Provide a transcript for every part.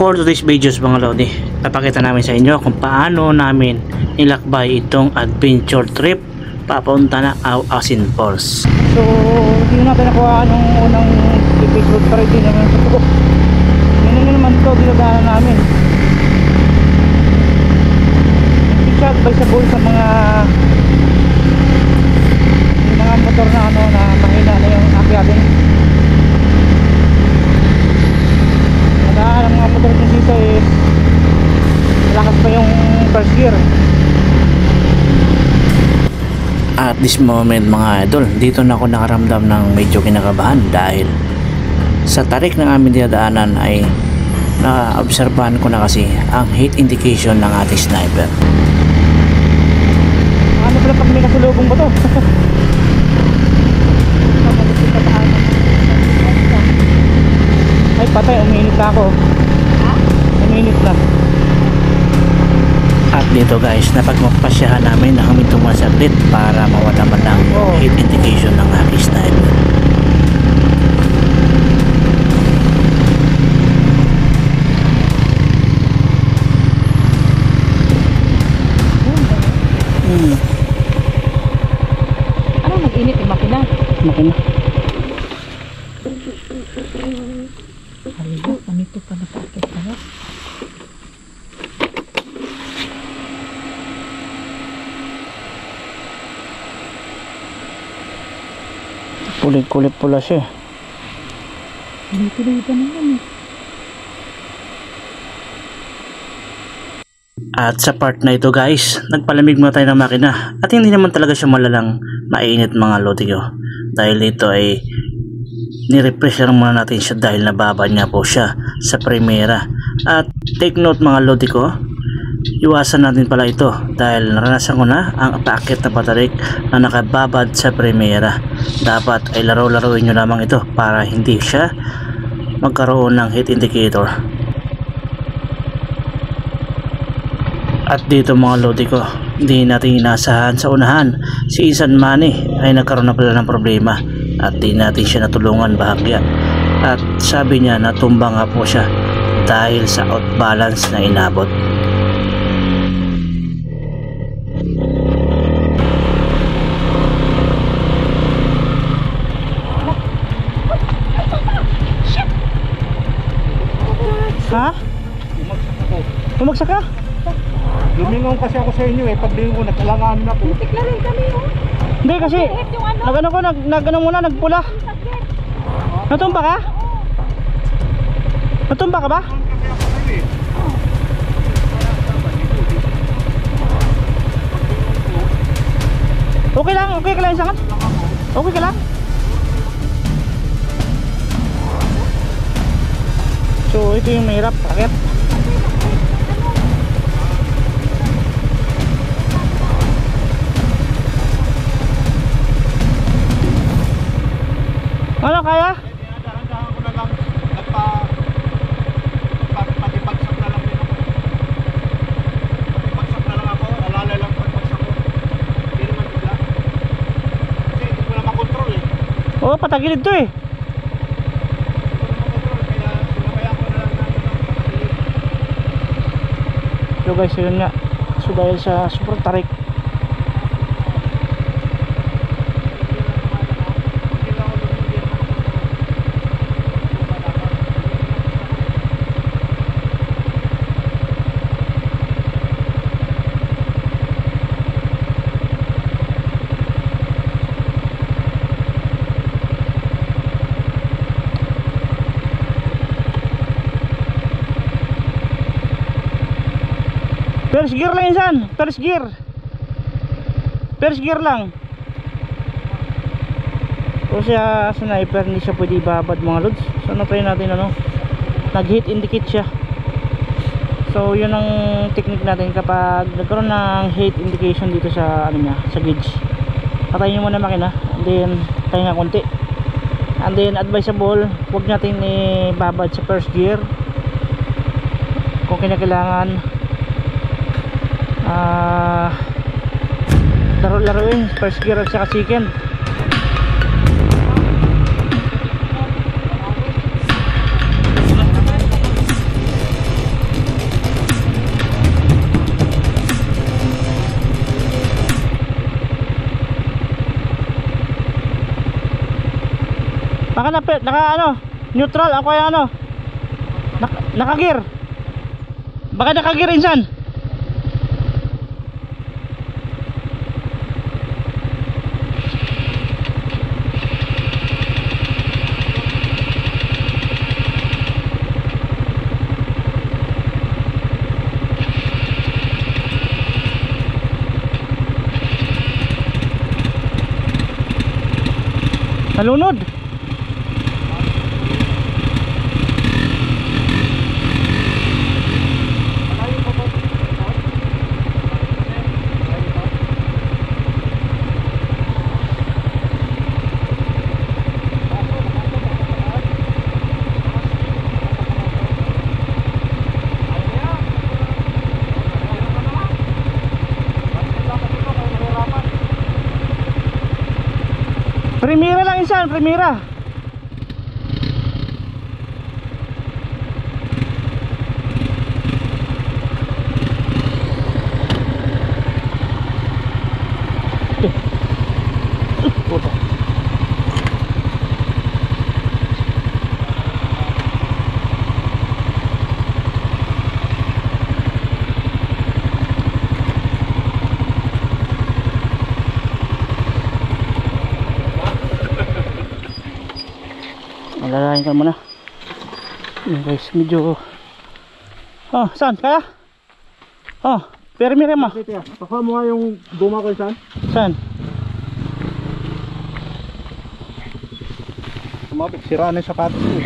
For today's videos mga lodi, papakita namin sa inyo kung paano namin nilakbay itong adventure trip papunta na Asin Falls. So, hindi natin nakuha nung unang episode para hindi naman ito. Yun na naman ito, dinadaanan namin. Hindi siya advisable sa mga motor na na mahina na yung akyatin. Ang mga motor ng sisa malakas pa yung first gear. At this moment mga idol, dito na ako nakaramdam ng medyo kinakabahan dahil sa tarik ng aming dinadaanan ay naobserbahan ko na kasi ang heat indication ng ating sniper. Ano pala pag may kasulubong ba to? Ay patay, uminit na ako. Uminit na. At dito guys, napagpasyahan namin na kami tumasaglit para mawala man lang heat indication ng aking sniper. Ano nag-init yung makina? Makina. Halika, ganito pa napakit na. Kulit-kulit pula siya. Tuloy-tuloy pa naman At sa part na ito guys, nagpalamig muna tayo ng makina at hindi naman talaga siya malalang mainit mga lodi ko. Dahil ito ay nirefresh lang muna natin siya dahil nababa niya po siya sa Primera. At take note mga lodi ko, iwasan natin pala ito dahil naranasan ko na ang paakit na patarik na nakababad sa Primera. Dapat ay laro-laruin nyo lamang ito para hindi siya magkaroon ng heat indicator. At dito mga lodi ko, hindi natin inasahan sa unahan si Isan Manny ay nagkaroon na pala ng problema at di natin siya natulungan bahagya. At sabi niya na tumba nga po siya dahil sa outbalance na inabot. Ha? Bumagsak ka? Lumingon kasi ako sa inyo paglingon ko nagkalanganin ako. Butik na rin kami Hindi kasi nagano ko nagano muna nagpula. Natumba ka? Natumba ka ba? Okay lang sangat. Okay ka lang. So ito yung mahirap, akit. Ano kaya? Dahan-dahan ko na lang patipagsak na lang din ako. Patipagsak na lang ako, alalay lang pagpagsak ko. Hindi naman bigla. Kasi hindi ko na makontrol Oo, patagilid to Hindi ko na makontrol, kaya sinabaya ko na lang natin ng patagilid. So guys, yun nga. So dahil sa super tarik, first gear lang Insan, first gear lang. O siya sniper, hindi siya pwede ibabad mga lods. So na-try natin nag-heat indicate siya. So yun ang technique natin kapag nagkaroon ng heat indication dito sa sa gauge. Patayin nyo muna makina, and then tayo nga konti. And then advisable, huwag natin ibabad sa first gear kung kinakailangan. Laro-laruin first gear at saka second. ano, neutral ako ay ano. Naka-gear. Baka naka-gear insan. Nalunod. Primera lang insan, primera. Malalayan ka muna. Yun guys, medyo saan? Kaya? Permire ma. Pakuha mo nga yung guma ko saan? Saan? Sumabit, sira na yung sapatos ko.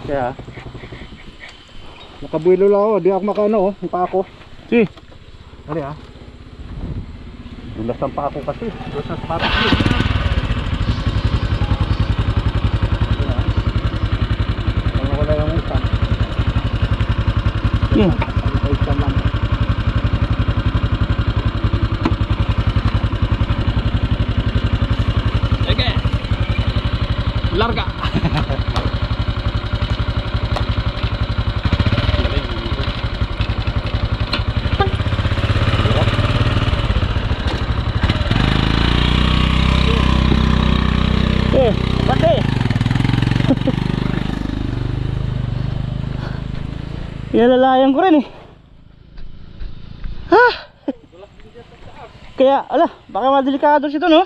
Kaya nakabuelo lang ako, di ako makano yung paa ko. Sige. Ano dulas ang paa ko kasi, dulas ang sapatos ko. Wala yung isa. Sige. Isa lang. Sige. Larga. Pati. Inalalayan ko rin eh. Ha? Kaya, baka madelikado siya doon, no?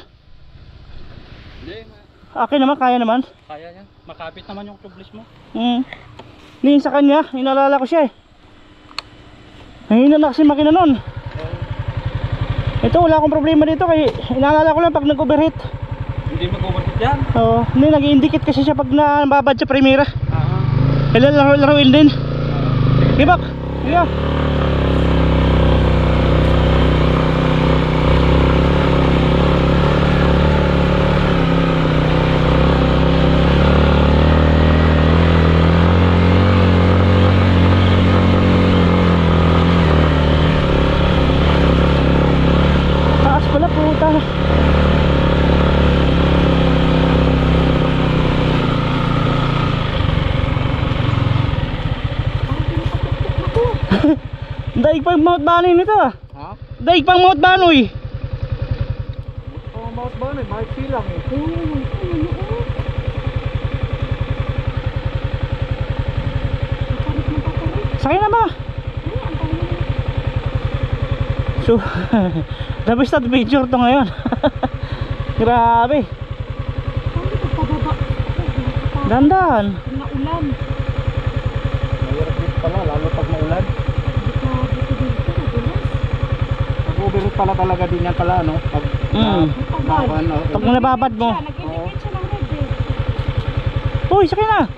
Akin naman, kaya naman. Kaya yan. Makapit naman yung tublis mo. Hindi sa kanya, inalala ko siya eh. Nahina na kasi makina nun. Ito, wala akong problema dito kaya inalala ko lang pag nag-overheat. Hindi mag-overheat yan. Oo, hindi, nag-indicate kasi siya pag nababad sa primera. Kailan laruin din. Gibak, yeah. Taas pala puta. Daig pang Mount Banoy nito ah. Ha? Daig pang Mount Banoy. Mount Banoy, maiksi lang eh. Sakay na ba? So, the best adventure to ngayon. Grabe. Dandan. Naulan. Mahirap dito pala, lalo pag maulan. Nag-overheat pala talaga din yan pala, no? Pag Pag nababad mo. Nag-indicate siya ng red eh. Uy, sakay na.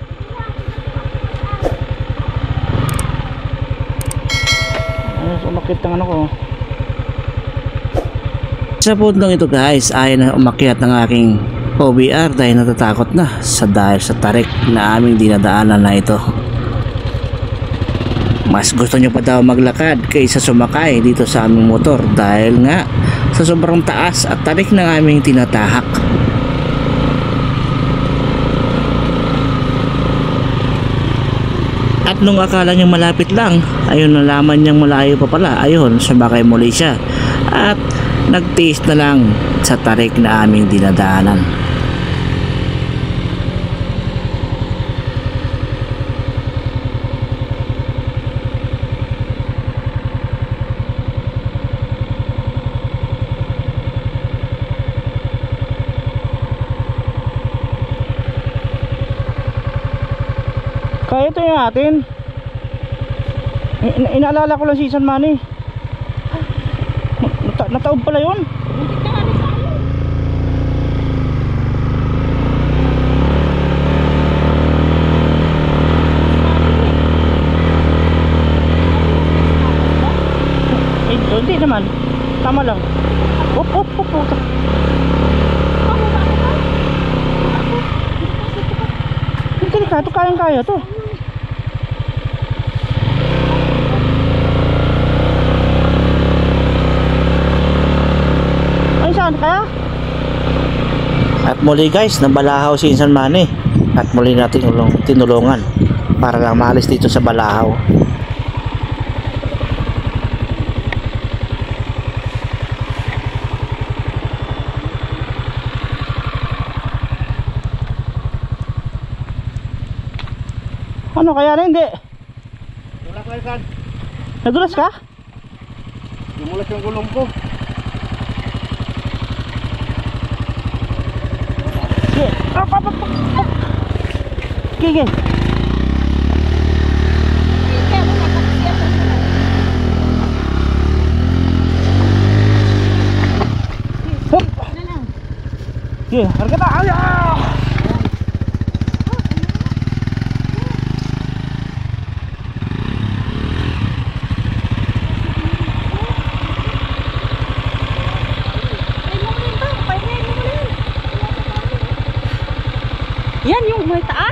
Umakit ang ano ko. Sa puntong ito guys, ayaw na umakyat ng aking OBR dahil natatakot na dahil sa tarik na aming dinadaanan na ito. Mas gusto nyo pa daw maglakad kaysa sumakay dito sa aming motor dahil nga sa sobrang taas at tarik ng aming tinatahak. At nung akala niyang malapit lang, ayun nalaman niyang malayo pa pala, ayun sumakay muli siya at nagtiis na lang sa tarik na aming dinadaanan. Kaya ito yung atin. Inaalala ko lang si San Manny. Nataob pala yun. Muntik na nga rin sa ano. Hindi naman. Tama lang. Op. Hindi ka, ito kayang-kaya to. Ay, saan kaya? At muli guys, nabalahaw si San Manny. At muli natin tinulungan para lang maalis dito sa balahaw. Ano kaya na hindi? Wala ka yan. Nadulas ka? Dumulas yung gulong ko. Sige. Up. Sige. Kaya mo nakakasiya ko na. Hop. Ano lang? Sige, harga ta. Ay, ah! Yan yung may taas.